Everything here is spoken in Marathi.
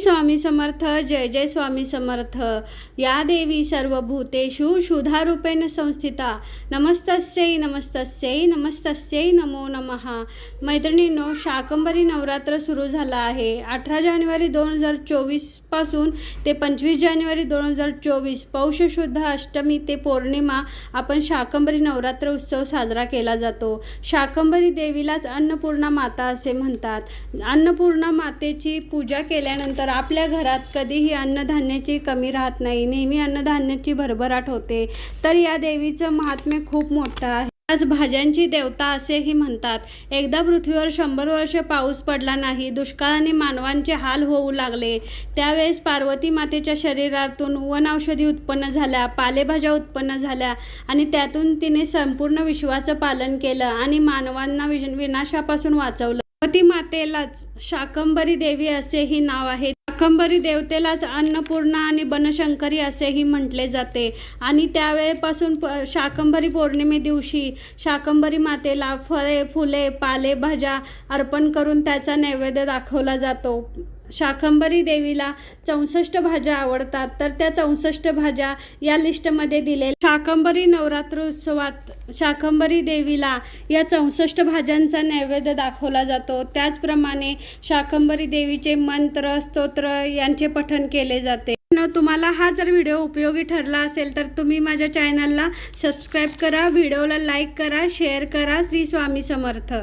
स्वामी समर्थ. जय जय स्वामी समर्थ. या देवी सर्वभूतेषु शुद्धारूपेण संस्थिता. नमस्तस्यै नमस्तस्यै नमस्तस्यै नमो नमः. मैत्रिणींनो, शाकंभरी नवरात्र सुरू झाला आहे. 18 जानेवारी 2024 पासून ते 25 जानेवारी 2024 पौष शुद्ध अष्टमी ते पौर्णिमा आपण शाकंभरी नवरात्र उत्सव साजरा केला जातो. शाकंभरी देवीलाच अन्नपूर्णा माता असे म्हणतात. अन्नपूर्णा मातेची पूजा केल्यानंतर आपल्या घरात कधीही अन्नधान्याची कमी राहत नाही, नेहमी अन्नधान्याची भरभराट होते. तर या देवीचं महात्म्य खूप मोठं आहे. आज भाज्यांची देवता असेही म्हणतात. एकदा पृथ्वीवर 100 वर्ष पाऊस पडला नाही, दुष्काळाने मानवांचे हाल होऊ लागले. त्यावेळेस पार्वती मातेच्या शरीरातून वनौषधी उत्पन्न झाल्या, पालेभाज्या उत्पन्न झाल्या आणि त्यातून तिने संपूर्ण विश्वाचं पालन केलं आणि मानवांना विनाशापासून वाचवलं. पार्वती मातेलाच शाकंभरी देवी असेही नाव आहे. शाकंभरी देवतेलाच अन्नपूर्णा आणि बनशंकरी असेही म्हटले जाते. आणि त्यावेळेपासून शाकंभरी पौर्णिमे दिवशी शाकंभरी मातेला फळे, फुले, पालेभाज्या अर्पण करून त्याचा नैवेद्य दाखवला जातो. शाकंभरी देवीला 64 भाज्या आवडतात, तर त्या 64 भाज्या या लिस्टमध्ये दिलेल्या. शाकंभरी नवरात्रोत्सवात शाकंभरी देवीला या 64 भाज्यांचा नैवेद्य दाखवला जातो. त्याचप्रमाणे शाकंभरी देवीचे मंत्र, स्तोत्र यांचे पठण केले जाते. तुम्हाला हा जर व्हिडिओ उपयोगी ठरला असेल तर तुम्ही माझ्या चॅनलला सबस्क्राईब करा, व्हिडिओला लाईक करा, शेअर करा. श्री स्वामी समर्थ.